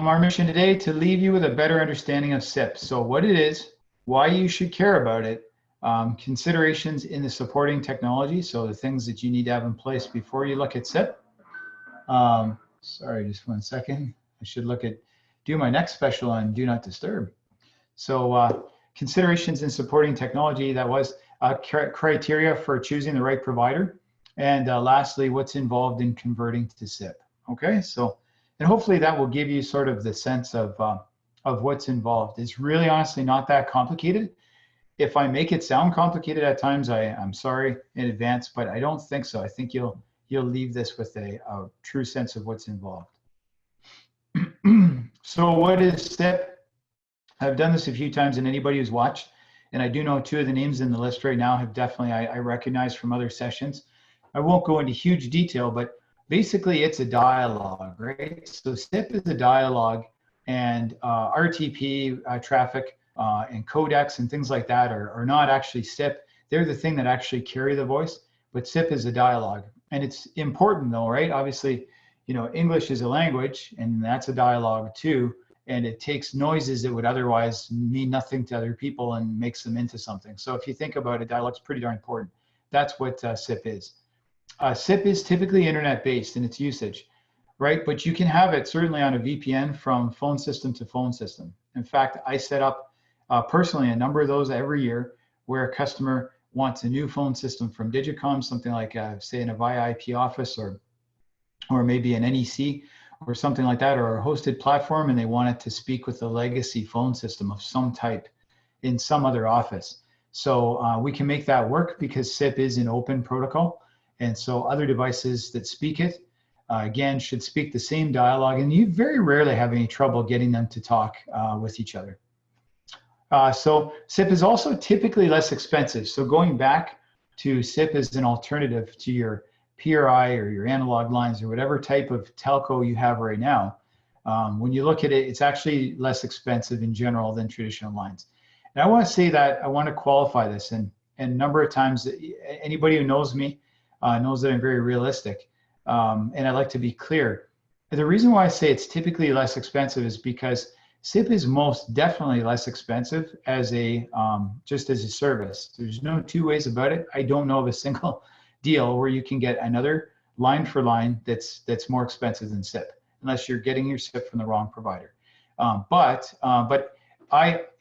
Our mission today to leave you with a better understanding of SIP. So what it is, why you should care about it, considerations in the supporting technology. So the things that you need to have in place before you look at SIP. Sorry, just one second. I should do my next special on Do Not Disturb. So considerations in supporting technology, that was criteria for choosing the right provider. And lastly, what's involved in converting to SIP. Okay, so, and hopefully that will give you sort of the sense of what's involved. It's really honestly not that complicated. If I make it sound complicated at times, I'm sorry in advance, but I don't think so. I think you'll leave this with a true sense of what's involved. So what is SIP? I've done this a few times, and anybody who's watched, and I do know two of the names in the list right now have definitely, I recognize from other sessions. I won't go into huge detail, but basically it's a dialogue, right? So SIP is a dialogue, and RTP traffic and codecs and things like that are not actually SIP. They're the thing that actually carry the voice, but SIP is a dialogue. And it's important though, right? Obviously, you know, English is a language, and that's a dialogue too. And it takes noises that would otherwise mean nothing to other people and makes them into something. So if you think about it, dialogue's pretty darn important. That's what SIP is. SIP is typically internet-based in its usage, right? But you can have it certainly on a VPN from phone system to phone system. In fact, I set up personally a number of those every year where a customer wants a new phone system from Digitcom, something like say an Avaya IP office or maybe an NEC or something like that, or a hosted platform, and they want it to speak with a legacy phone system of some type in some other office. So we can make that work because SIP is an open protocol. And so other devices that speak it, again, should speak the same dialogue, and you very rarely have any trouble getting them to talk with each other. So SIP is also typically less expensive. So going back to SIP as an alternative to your PRI or your analog lines or whatever type of telco you have right now, when you look at it, it's actually less expensive in general than traditional lines. And I want to say that I want to qualify this, and a number of times, anybody who knows me knows that I'm very realistic, and I like to be clear. The reason why I say it's typically less expensive is because SIP is most definitely less expensive as a just as a service. There's no two ways about it. I don't know of a single deal where you can get another line for line that's more expensive than SIP, unless you're getting your SIP from the wrong provider. But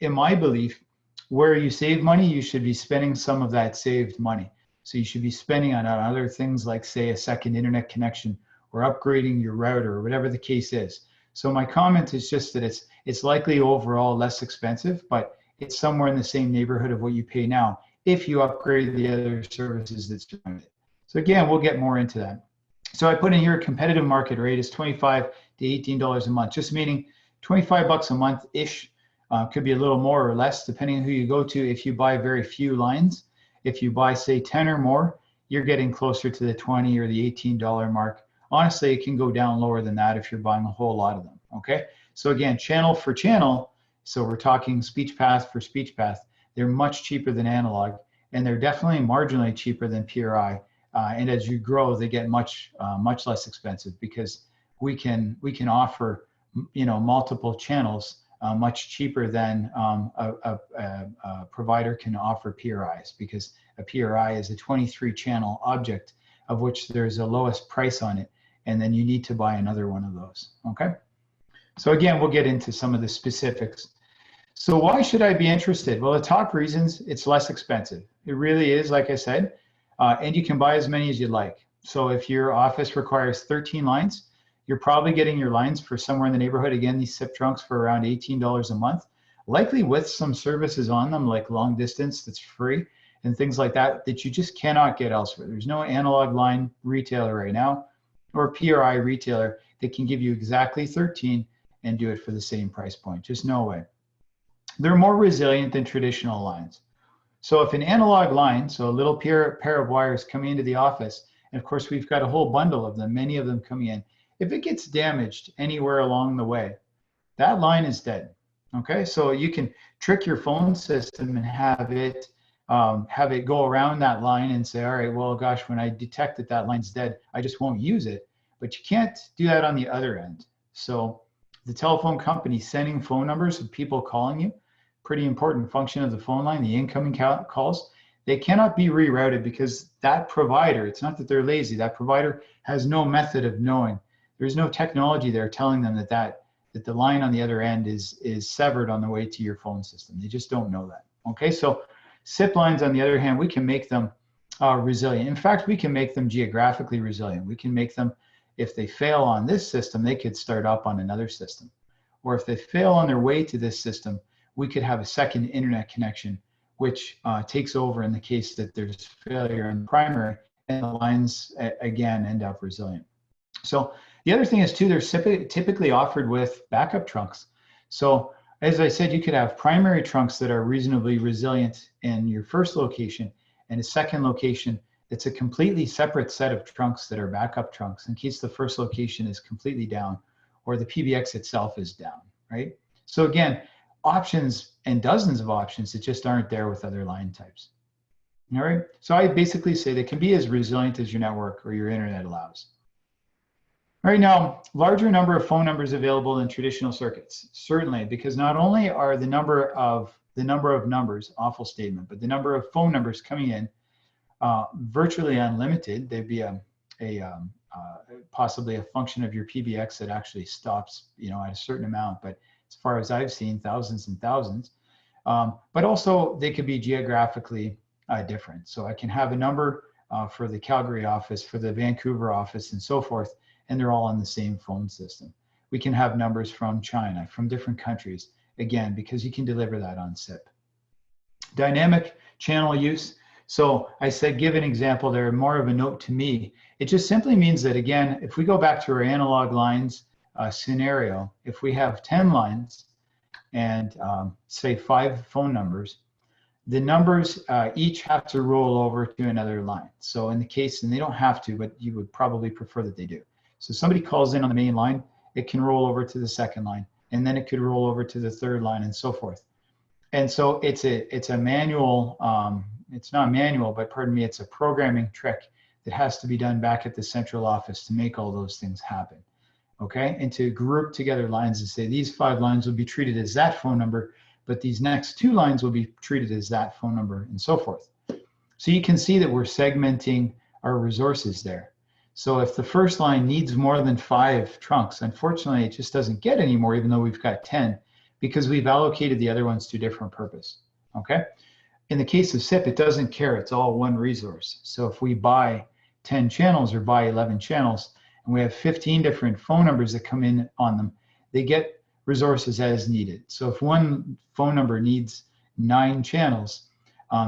in my belief, where you save money, you should be spending some of that saved money. So you should be spending on other things like, say, a second internet connection or upgrading your router or whatever the case is. So my comment is just that it's likely overall less expensive, but it's somewhere in the same neighborhood of what you pay now if you upgrade the other services that's doing it. So again, we'll get more into that. So I put in here a competitive market rate is $25 to $18 a month, just meaning 25 bucks a month-ish. Could be a little more or less depending on who you go to if you buy very few lines. If you buy, say, 10 or more, you're getting closer to the $20 or the $18 mark. Honestly, it can go down lower than that if you're buying a whole lot of them, okay? So again, channel for channel, so we're talking speech path for speech path, they're much cheaper than analog, and they're definitely marginally cheaper than PRI. And as you grow, they get much less expensive because we can offer, you know, multiple channels much cheaper than a provider can offer PRIs, because a PRI is a 23 channel object of which there's a lowest price on it, and then you need to buy another one of those, okay? So again, we'll get into some of the specifics. So why should I be interested? Well, the top reasons, it's less expensive. It really is, like I said, and you can buy as many as you'd like. So if your office requires 13 lines, you're probably getting your lines for somewhere in the neighborhood, again, these SIP trunks for around $18 a month, likely with some services on them like long distance that's free and things like that you just cannot get elsewhere. There's no analog line retailer right now or PRI retailer that can give you exactly 13 and do it for the same price point. Just no way. They're more resilient than traditional lines. So if an analog line, so a little pair of wires coming into the office, and of course we've got a whole bundle of them, many of them coming in, if it gets damaged anywhere along the way, that line is dead, okay? So you can trick your phone system and have it go around that line and say, all right, well, gosh, when I detect that that line's dead, I just won't use it. But you can't do that on the other end. So the telephone company sending phone numbers of people calling you, pretty important function of the phone line, the incoming calls, they cannot be rerouted because that provider, it's not that they're lazy, that provider has no method of knowing. There's no technology there telling them that the line on the other end is severed on the way to your phone system. They just don't know that. Okay, so SIP lines, on the other hand, we can make them resilient. In fact, we can make them geographically resilient. We can make them, if they fail on this system, they could start up on another system. Or if they fail on their way to this system, we could have a second internet connection, which takes over in the case that there's failure in the primary, and the lines, again, end up resilient. So the other thing is, too, they're typically offered with backup trunks. So as I said, you could have primary trunks that are reasonably resilient in your first location, and a second location it's a completely separate set of trunks that are backup trunks in case the first location is completely down or the PBX itself is down, right? So again, options and dozens of options that just aren't there with other line types. All right, so I basically say they can be as resilient as your network or your internet allows. Right now, larger number of phone numbers available than traditional circuits, certainly, because not only are the number of numbers, awful statement, but the number of phone numbers coming in virtually unlimited. There'd be possibly a function of your PBX that actually stops, at a certain amount. But as far as I've seen, thousands and thousands. But also they could be geographically different. So I can have a number for the Calgary office, for the Vancouver office, and so forth, and they're all on the same phone system. We can have numbers from China, from different countries, again, because you can deliver that on SIP. Dynamic channel use. So I said, give an example there, more of a note to me. It just simply means that, again, if we go back to our analog lines scenario, if we have 10 lines and say 5 phone numbers, the numbers each have to roll over to another line. So in the case, and they don't have to, but you would probably prefer that they do. So somebody calls in on the main line, it can roll over to the second line, and then it could roll over to the third line and so forth. And so it's a manual, it's not manual, but pardon me, it's a programming trick that has to be done back at the central office to make all those things happen, okay? And to group together lines and say these 5 lines will be treated as that phone number, but these next 2 lines will be treated as that phone number and so forth. So you can see that we're segmenting our resources there. So if the first line needs more than 5 trunks, unfortunately, it just doesn't get any more, even though we've got 10, because we've allocated the other ones to different purpose, okay? In the case of SIP, it doesn't care. It's all one resource. So if we buy 10 channels or buy 11 channels, and we have 15 different phone numbers that come in on them, they get resources as needed. So if one phone number needs 9 channels,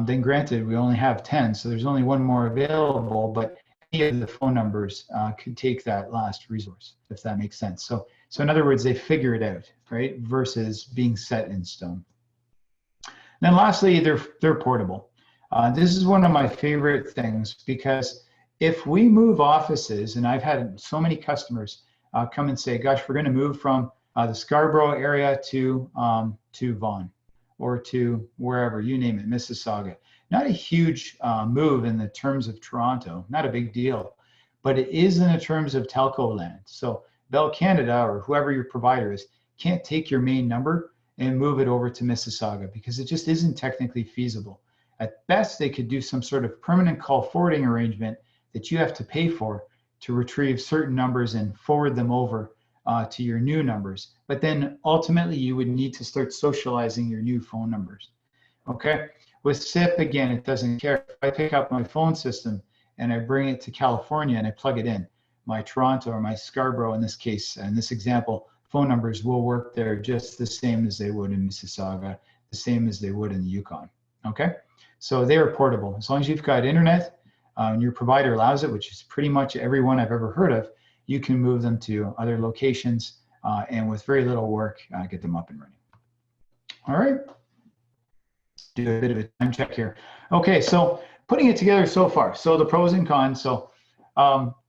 then granted, we only have 10, so there's only one more available, but any of the phone numbers could take that last resource, if that makes sense. So in other words, they figure it out, right? Versus being set in stone. Then lastly, they're portable. This is one of my favorite things because if we move offices, and I've had so many customers come and say, gosh, we're going to move from the Scarborough area to Vaughan or to wherever, you name it, Mississauga. Not a huge move in the terms of Toronto, not a big deal, but it is in the terms of telco land. So Bell Canada or whoever your provider is can't take your main number and move it over to Mississauga because it just isn't technically feasible. At best, they could do some sort of permanent call forwarding arrangement that you have to pay for to retrieve certain numbers and forward them over to your new numbers. But then ultimately, you would need to start socializing your new phone numbers, okay? With SIP, again, it doesn't care. If I pick up my phone system and I bring it to California and I plug it in, my Toronto or my Scarborough, in this case, in this example, phone numbers will work there just the same as they would in Mississauga, the same as they would in the Yukon, okay? So they are portable. As long as you've got internet and your provider allows it, which is pretty much everyone I've ever heard of, you can move them to other locations and with very little work, get them up and running. All right. Do a bit of a time check here. Okay, so putting it together so far. So the pros and cons. So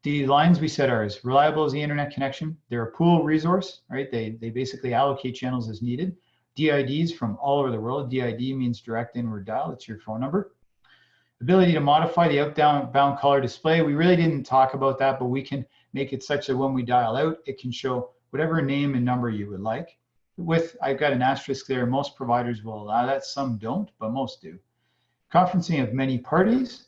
the lines we said are as reliable as the internet connection. They're a pool resource, right? They basically allocate channels as needed. DIDs from all over the world. DID means direct inward dial. It's your phone number. Ability to modify the outbound caller display. We really didn't talk about that, but we can make it such that when we dial out, it can show whatever name and number you would like. I've got an asterisk there, most providers will allow that, some don't, but most do. Conferencing of many parties,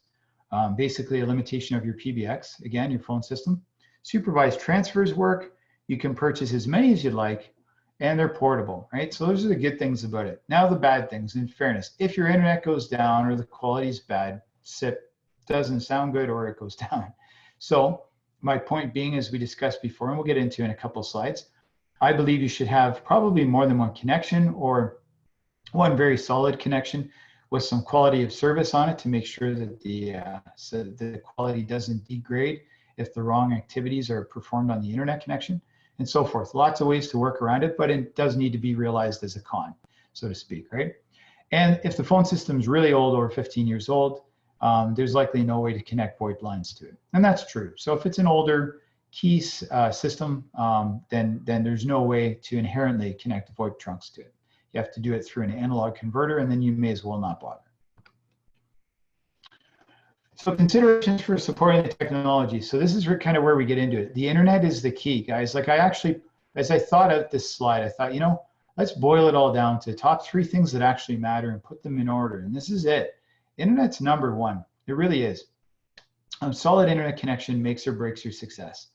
basically a limitation of your PBX, again, your phone system. Supervised transfers work, you can purchase as many as you'd like, and they're portable, right? So those are the good things about it. Now the bad things, in fairness, if your internet goes down or the quality's bad, SIP doesn't sound good or it goes down. So my point being, as we discussed before, and we'll get into in a couple slides, I believe you should have probably more than one connection or one very solid connection with some quality of service on it to make sure that the quality doesn't degrade if the wrong activities are performed on the internet connection, and so forth. Lots of ways to work around it, but it does need to be realized as a con, so to speak, right? And if the phone system is really old, over 15 years old, there's likely no way to connect VoIP lines to it. And that's true. So if it's an older key system, then there's no way to inherently connect VoIP trunks to it. You have to do it through an analog converter, and then you may as well not bother. So considerations for supporting the technology. So this is kind of where we get into it. The internet is the key, guys. Like as I thought out this slide, I thought, let's boil it all down to top 3 things that actually matter and put them in order. And this is it. Internet's number 1. It really is. A solid internet connection makes or breaks your success.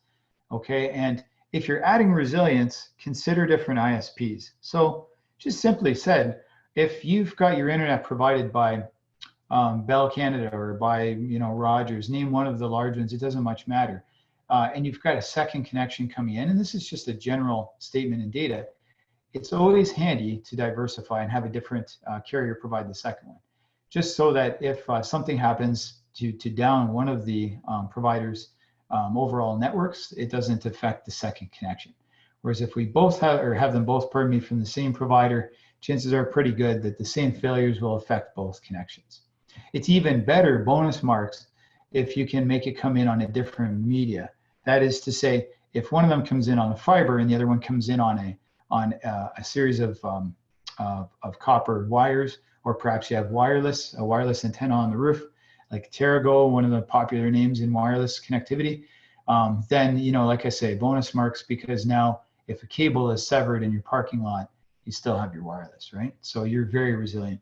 Okay, and if you're adding resilience, consider different ISPs. So just simply said, if you've got your internet provided by Bell Canada or by Rogers, name one of the large ones, it doesn't much matter, and you've got a second connection coming in, and this is just a general statement in data, it's always handy to diversify and have a different carrier provide the second one, just so that if something happens to down one of the providers' overall networks, it doesn't affect the second connection. Whereas if we both have them both, from the same provider, chances are pretty good that the same failures will affect both connections. It's even better, bonus marks, if you can make it come in on a different media. That is to say, if one of them comes in on the fiber and the other one comes in on a series of copper wires, or perhaps you have a wireless antenna on the roof, like Terrago, one of the popular names in wireless connectivity, then, like I say, bonus marks, because now if a cable is severed in your parking lot, you still have your wireless, right? So you're very resilient.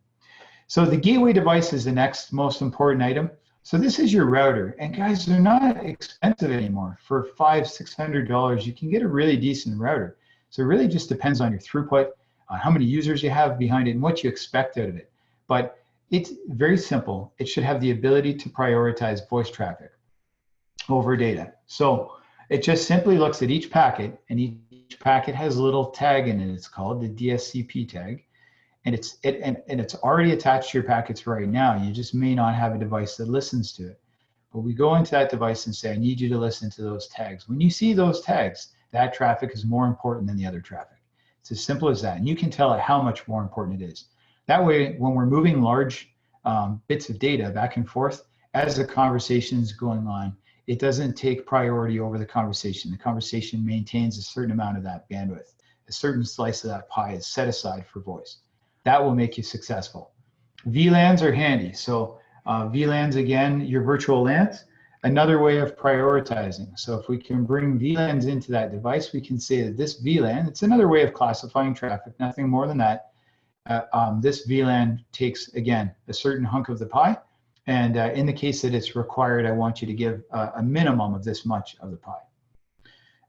So the gateway device is the next most important item. So this is your router, and guys, they're not expensive anymore. For $500-600, you can get a really decent router. So it really just depends on your throughput, on how many users you have behind it, and what you expect out of it. But it's very simple. It should have the ability to prioritize voice traffic over data. So it just simply looks at each packet, and each packet has a little tag in it. It's called the DSCP tag, and it's already attached to your packets right now. You just may not have a device that listens to it. But we go into that device and say, I need you to listen to those tags. When you see those tags, that traffic is more important than the other traffic. It's as simple as that. And you can tell it how much more important it is. That way, when we're moving large bits of data back and forth, as the conversation is going on, it doesn't take priority over the conversation. The conversation maintains a certain amount of that bandwidth. A certain slice of that pie is set aside for voice. That will make you successful. VLANs are handy. So VLANs, again, your virtual LANs, another way of prioritizing. So if we can bring VLANs into that device, we can say that this VLAN, it's another way of classifying traffic, nothing more than that. This VLAN takes, again, a certain hunk of the pie. And in the case that it's required, I want you to give a minimum of this much of the pie.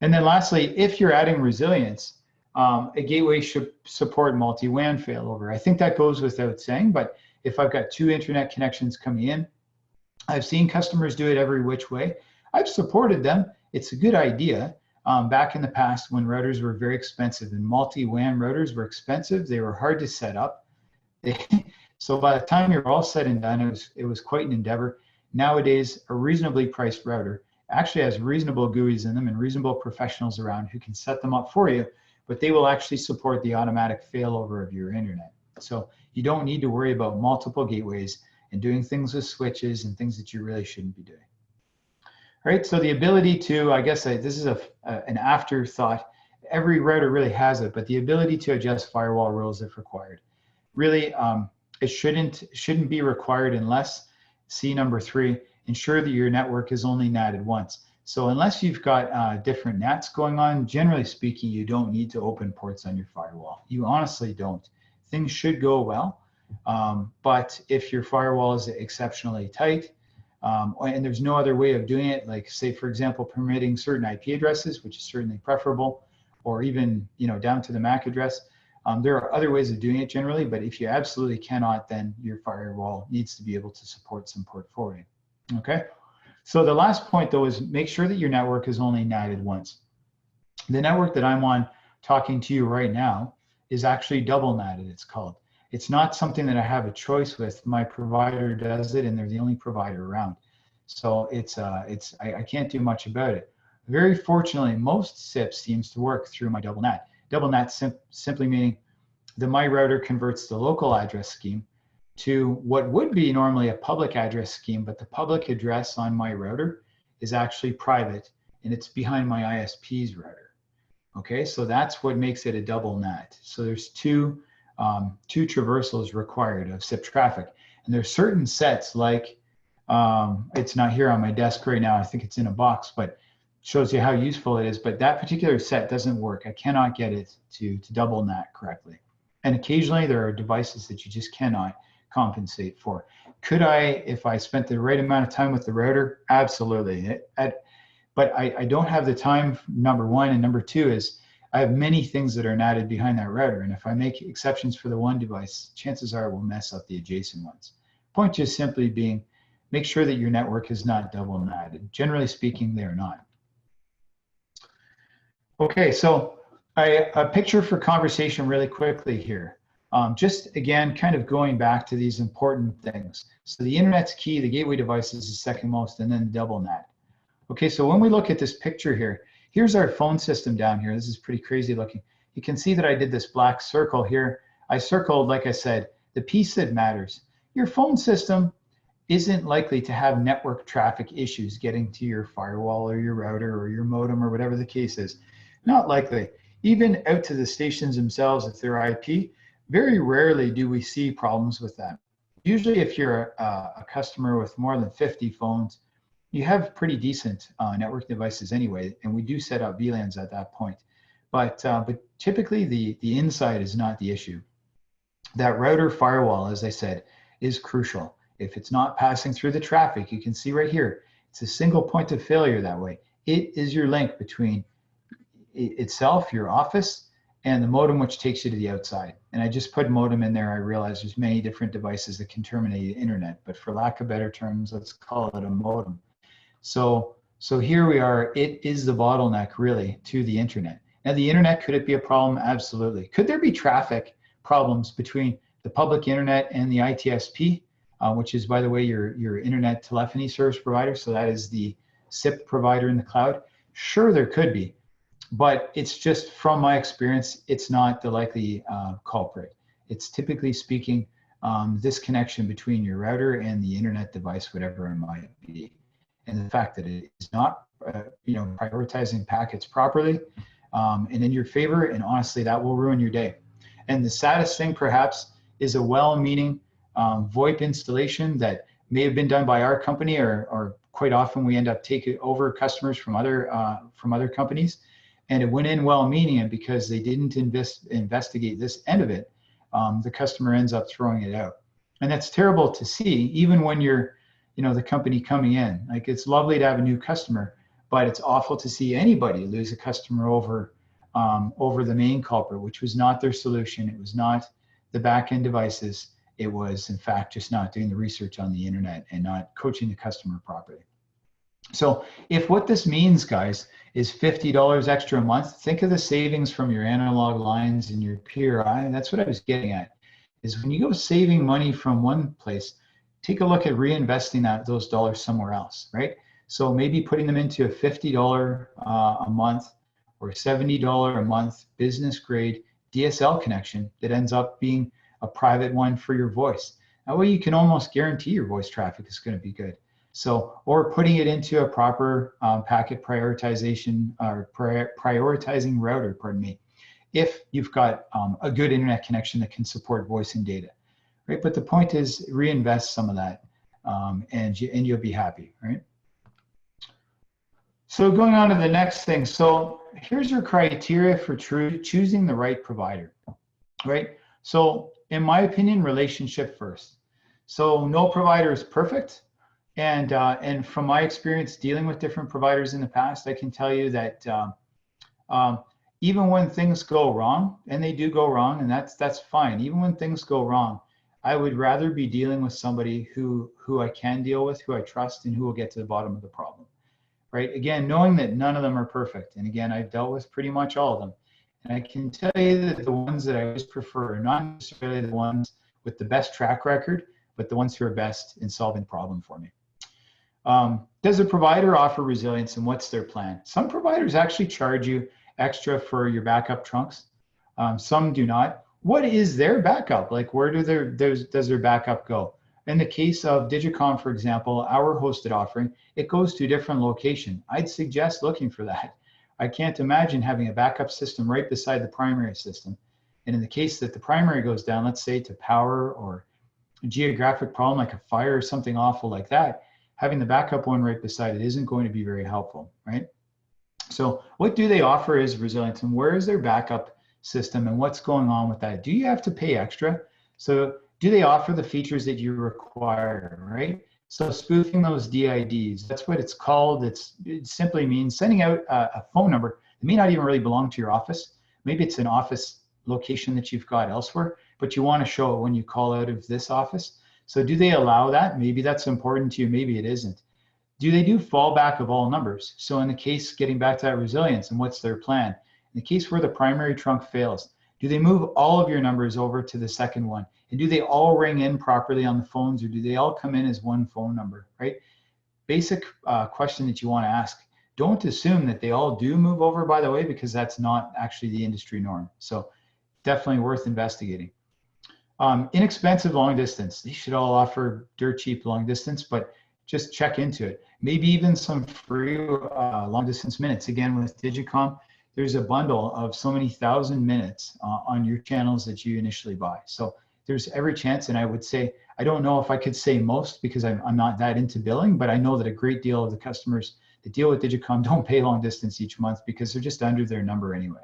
And then lastly, if you're adding resilience, a gateway should support multi-WAN failover. I think that goes without saying, but if I've got 2 internet connections coming in, I've seen customers do it every which way. I've supported them. It's a good idea. Back in the past, when routers were very expensive and multi-WAN routers were expensive, they were hard to set up. So by the time you're all said and done, it was quite an endeavor. Nowadays, a reasonably priced router actually has reasonable GUIs in them and reasonable professionals around who can set them up for you, but they will actually support the automatic failover of your internet. So you don't need to worry about multiple gateways and doing things with switches and things that you really shouldn't be doing. All right, so the ability to, I guess this is an afterthought. Every router really has it, but the ability to adjust firewall rules if required. Really, it shouldn't be required unless, C number 3, ensure that your network is only NATed once. So unless you've got different NATs going on, generally speaking, you don't need to open ports on your firewall. You honestly don't. Things should go well. But if your firewall is exceptionally tight, and there's no other way of doing it, like say, for example, permitting certain IP addresses, which is certainly preferable, or even down to the MAC address, there are other ways of doing it generally, but if you absolutely cannot, then your firewall needs to be able to support some port forwarding. Okay. So the last point though is make sure that your network is only NATed once. The network that I'm on talking to you right now is actually double NATed, it's called. It's not something that I have a choice with. My provider does it, and they're the only provider around. So I can't do much about it. Very fortunately, most SIP seems to work through my double NAT. Double NAT simply meaning the my router converts the local address scheme to what would be normally a public address scheme, but the public address on my router is actually private, and it's behind my ISP's router. Okay, so that's what makes it a double NAT. So there's two traversals required of SIP traffic, and there's certain sets like it's not here on my desk right now. I think it's in a box, but shows you how useful it is. But that particular set doesn't work. I cannot get it to double NAT correctly. And occasionally there are devices that you just cannot compensate for. Could I, if I spent the right amount of time with the router? Absolutely. But I don't have the time, number one, and number two is I have many things that are NATed behind that router, and if I make exceptions for the one device, chances are we'll mess up the adjacent ones. Point just simply being, make sure that your network is not double NATed. Generally speaking, they're not. Okay, so a picture for conversation really quickly here. Just again, kind of going back to these important things. So the internet's key, the gateway devices is second most, and then double NAT. Okay, so when we look at this picture here, here's our phone system down here. This is pretty crazy looking. You can see that I did this black circle here. I circled, like I said, the piece that matters. Your phone system isn't likely to have network traffic issues getting to your firewall or your router or your modem or whatever the case is. Not likely. Even out to the stations themselves, if they're IP, very rarely do we see problems with that. Usually if you're a customer with more than 50 phones, you have pretty decent network devices anyway, and we do set up VLANs at that point. But typically the inside is not the issue. That router firewall, as I said, is crucial. If it's not passing through the traffic, you can see right here, it's a single point of failure that way. It is your link between itself, your office, and the modem, which takes you to the outside. And I just put modem in there. I realize there's many different devices that can terminate the internet, but for lack of better terms, let's call it a modem. So here we are. It is the bottleneck really to the internet. Now the internet, could it be a problem? Absolutely. Could there be traffic problems between the public internet and the ITSP, which is, by the way, your internet telephony service provider? So that is the SIP provider in the cloud. Sure, there could be. But it's just, from my experience, it's not the likely culprit. It's typically speaking this connection between your router and the internet device, whatever it might be, and the fact that it is not, prioritizing packets properly and in your favor, and honestly, that will ruin your day. And the saddest thing, perhaps, is a well-meaning VoIP installation that may have been done by our company, or quite often we end up taking over customers from other companies. And it went in well-meaning, and because they didn't investigate this end of it, the customer ends up throwing it out. And that's terrible to see, even when you're, the company coming in. Like, it's lovely to have a new customer, but it's awful to see anybody lose a customer over the main culprit, which was not their solution. It was not the back-end devices. It was, in fact, just not doing the research on the internet and not coaching the customer properly. So if what this means, guys, is $50 extra a month, think of the savings from your analog lines and your PRI. That's what I was getting at, is when you go saving money from one place, take a look at reinvesting those dollars somewhere else, right? So maybe putting them into a $50 a month or $70 a month business grade DSL connection that ends up being a private one for your voice. That way you can almost guarantee your voice traffic is going to be good. So, or putting it into a proper packet prioritization or prioritizing router, pardon me, if you've got a good internet connection that can support voice and data, right? But the point is, reinvest some of that and you'll be happy, right? So going on to the next thing. So here's your criteria for choosing the right provider, right? So in my opinion, relationship first. So no provider is perfect. And from my experience dealing with different providers in the past, I can tell you that um, even when things go wrong, and they do go wrong, and that's fine. Even when things go wrong, I would rather be dealing with somebody who I can deal with, who I trust, and who will get to the bottom of the problem. Right? Again, knowing that none of them are perfect, and again, I've dealt with pretty much all of them, and I can tell you that the ones that I always prefer are not necessarily the ones with the best track record, but the ones who are best in solving the problem for me. Does a provider offer resilience, and what's their plan? Some providers actually charge you extra for your backup trunks. Some do not. What is their backup? Like, where does their backup go? In the case of Digitcom, for example, our hosted offering, it goes to a different location. I'd suggest looking for that. I can't imagine having a backup system right beside the primary system. And in the case that the primary goes down, let's say to power or a geographic problem like a fire or something awful like that, having the backup one right beside it isn't going to be very helpful, right? So what do they offer as resilience, and where is their backup system, and what's going on with that? Do you have to pay extra? So do they offer the features that you require, right? So spoofing those DIDs, that's what it's called. It simply means sending out a phone number that may not even really belong to your office. Maybe it's an office location that you've got elsewhere, but you want to show it when you call out of this office. So do they allow that? Maybe that's important to you, maybe it isn't. Do they do fallback of all numbers? So in the case, getting back to that resilience, and what's their plan? In the case where the primary trunk fails, do they move all of your numbers over to the second one? And do they all ring in properly on the phones, or do they all come in as one phone number, right? Basic question that you want to ask. Don't assume that they all do move over, by the way, because that's not actually the industry norm. So definitely worth investigating. Inexpensive long distance. These should all offer dirt cheap long distance, but just check into it. Maybe even some free long distance minutes. Again, with Digicom, there's a bundle of so many thousand minutes on your channels that you initially buy. So there's every chance, and I would say, I don't know if I could say most because I'm not that into billing, but I know that a great deal of the customers that deal with Digicom don't pay long distance each month because they're just under their number anyway.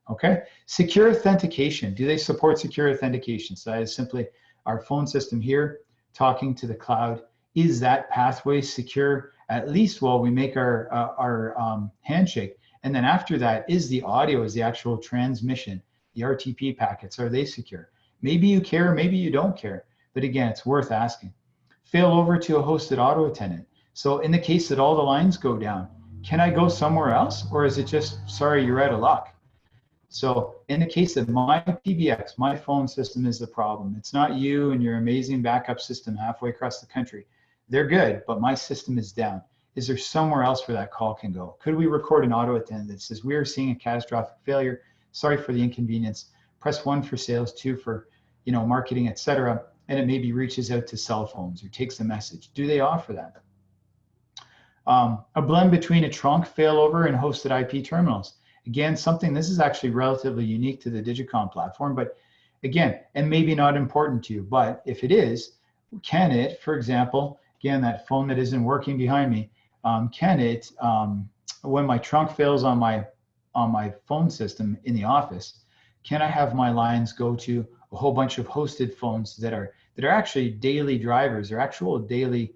Okay, secure authentication. Do they support secure authentication? So that is simply our phone system here talking to the cloud. Is that pathway secure, at least while we make our handshake? And then after that, is the audio, is the actual transmission, the RTP packets, are they secure? Maybe you care, maybe you don't care. But again, it's worth asking. Fail over to a hosted auto attendant. So in the case that all the lines go down, can I go somewhere else? Or is it just, sorry, you're out of luck? So in the case of my PBX, my phone system is the problem. It's not you and your amazing backup system halfway across the country. They're good, but my system is down. Is there somewhere else where that call can go? Could we record an auto attendant that says, we are seeing a catastrophic failure. Sorry for the inconvenience. Press 1 for sales, 2 for marketing, etc. And it maybe reaches out to cell phones or takes the message. Do they offer that? A blend between a trunk failover and hosted IP terminals. Again, this is actually relatively unique to the Digicom platform, but again, and maybe not important to you, but if it is, can it, for example, again, that phone that isn't working behind me, can it, when my trunk fails on my phone system in the office, can I have my lines go to a whole bunch of hosted phones that are actually daily drivers, or actual daily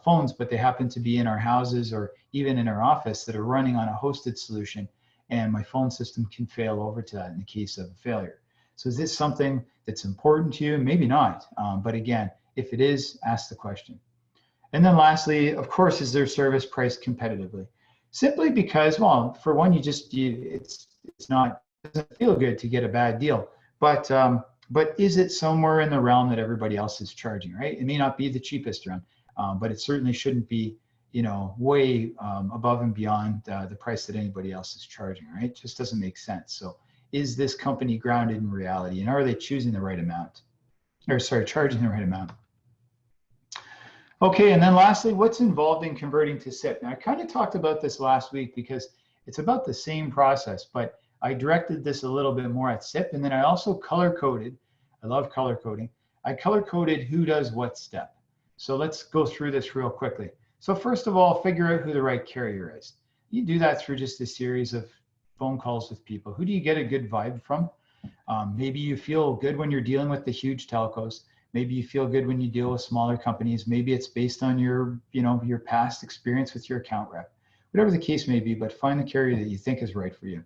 phones, but they happen to be in our houses or even in our office that are running on a hosted solution, and my phone system can fail over to that in the case of a failure. So is this something that's important to you? Maybe not, but again, if it is, ask the question. And then lastly, of course, is their service priced competitively? Simply because, well, for one, it's not, it doesn't feel good to get a bad deal, but is it somewhere in the realm that everybody else is charging, right? It may not be the cheapest around, but it certainly shouldn't be, way above and beyond the price that anybody else is charging, right? It just doesn't make sense. So is this company grounded in reality, and are they choosing the right amount? Or sorry, charging the right amount? Okay, and then lastly, what's involved in converting to SIP? Now, I kind of talked about this last week because it's about the same process, but I directed this a little bit more at SIP, and then I also color-coded. I love color coding. I color-coded who does what step. So let's go through this real quickly. So first of all, figure out who the right carrier is. You do that through just a series of phone calls with people. Who do you get a good vibe from? Maybe you feel good when you're dealing with the huge telcos. Maybe you feel good when you deal with smaller companies. Maybe it's based on your, your past experience with your account rep. Whatever the case may be, but find the carrier that you think is right for you.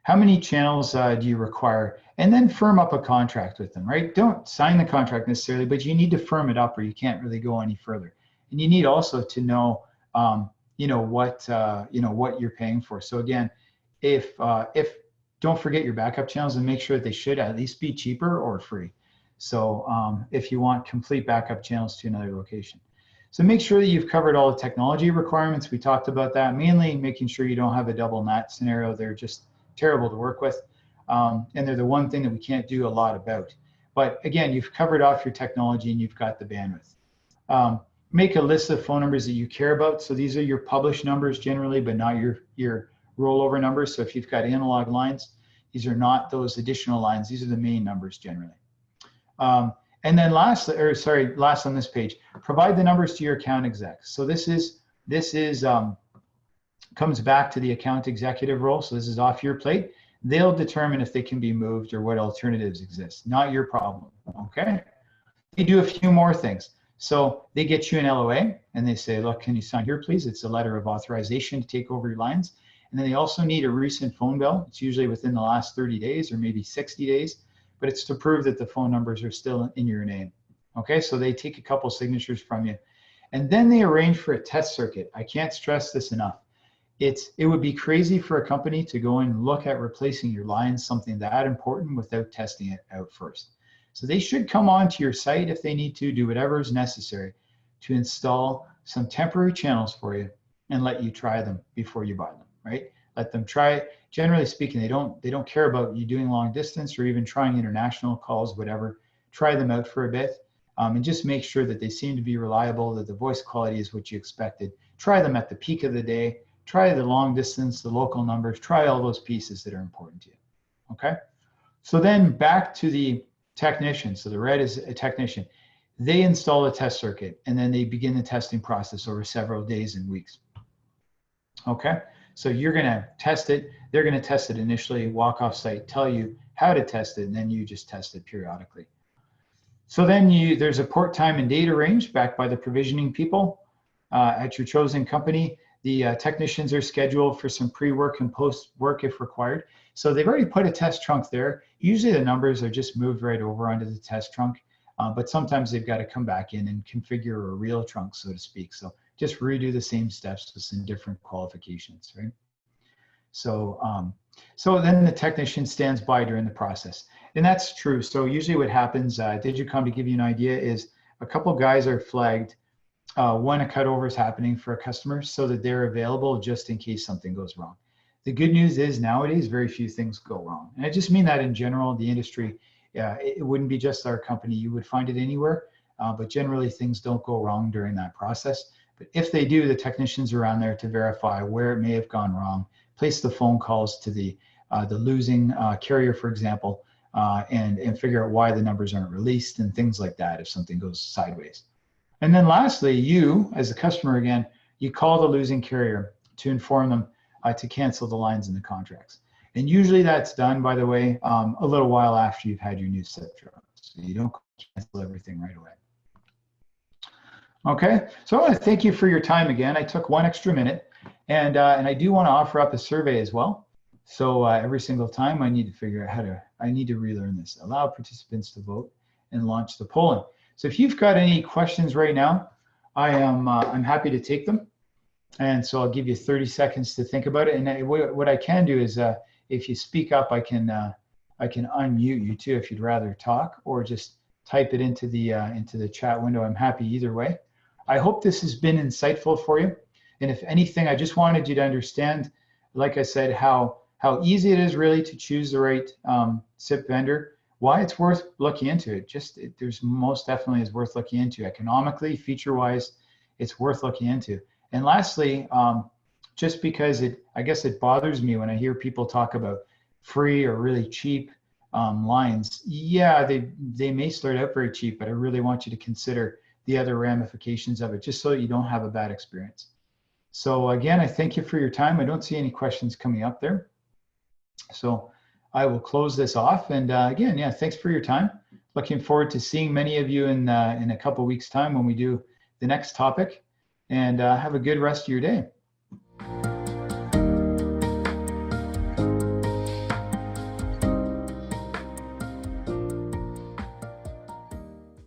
How many channels do you require? And then firm up a contract with them, right? Don't sign the contract necessarily, but you need to firm it up or you can't really go any further. And you need also to know, what you're paying for. So again, if don't forget your backup channels and make sure that they should at least be cheaper or free. So if you want complete backup channels to another location. So make sure that you've covered all the technology requirements. We talked about that, mainly making sure you don't have a double NAT scenario. They're just terrible to work with. And they're the one thing that we can't do a lot about. But again, you've covered off your technology and you've got the bandwidth. Make a list of phone numbers that you care about. So these are your published numbers generally, but not your rollover numbers. So if you've got analog lines, these are not those additional lines. These are the main numbers generally. And then last on this page, provide the numbers to your account execs. So this comes back to the account executive role. So this is off your plate. They'll determine if they can be moved or what alternatives exist. Not your problem, okay? They do a few more things. So they get you an LOA and they say, look, can you sign here, please? It's a letter of authorization to take over your lines. And then they also need a recent phone bill. It's usually within the last 30 days or maybe 60 days, but it's to prove that the phone numbers are still in your name. Okay, so they take a couple signatures from you. And then they arrange for a test circuit. I can't stress this enough. It would be crazy for a company to go and look at replacing your lines, something that important, without testing it out first. So they should come onto your site if they need to, do whatever is necessary to install some temporary channels for you and let you try them before you buy them, right? Let them try it. Generally speaking, they don't care about you doing long distance or even trying international calls, whatever. Try them out for a bit and just make sure that they seem to be reliable, that the voice quality is what you expected. Try them at the peak of the day. Try the long distance, the local numbers. Try all those pieces that are important to you, okay? So then back to the technician. So the red is a technician. They install a test circuit and then they begin the testing process over several days and weeks. Okay, so you're gonna test it. They're gonna test it initially, walk off site, tell you how to test it, and then you just test it periodically. So then there's a port time and date arranged back by the provisioning people at your chosen company. The technicians are scheduled for some pre-work and post-work if required. So they've already put a test trunk there. Usually the numbers are just moved right over onto the test trunk, but sometimes they've got to come back in and configure a real trunk, so to speak. So just redo the same steps with some different qualifications, right? So, so then the technician stands by during the process. And that's true. So usually what happens, Digitcom, to give you an idea, is a couple guys are flagged when a cutover is happening for a customer so that they're available just in case something goes wrong. The good news is nowadays very few things go wrong. And I just mean that in general, the industry, it wouldn't be just our company, you would find it anywhere, but generally things don't go wrong during that process. But if they do, the technicians are around there to verify where it may have gone wrong, place the phone calls to the losing carrier, for example, and figure out why the numbers aren't released and things like that if something goes sideways. And then lastly, you, as a customer again, you call the losing carrier to inform them to cancel the lines in the contracts. And usually that's done, by the way, a little while after you've had your new SIP drop. So you don't cancel everything right away. Okay, so I want to thank you for your time again. I took one extra minute, and I do want to offer up a survey as well. So every single time I need to figure out I need to relearn this. Allow participants to vote and launch the polling. So if you've got any questions right now, I'm happy to take them. And so I'll give you 30 seconds to think about it. And what I can do is if you speak up, I can unmute you too if you'd rather talk, or just type it into the chat window. I'm happy either way. I hope this has been insightful for you. And if anything, I just wanted you to understand, like I said, how easy it is really to choose the right SIP vendor, why it's worth looking into it. There's most definitely is worth looking into economically, feature-wise, it's worth looking into. And lastly, just because I guess it bothers me when I hear people talk about free or really cheap lines. Yeah, they may start out very cheap, but I really want you to consider the other ramifications of it, just so that you don't have a bad experience. So again, I thank you for your time. I don't see any questions coming up there. So I will close this off. And again, yeah, thanks for your time. Looking forward to seeing many of you in a couple of weeks' time when we do the next topic. And have a good rest of your day.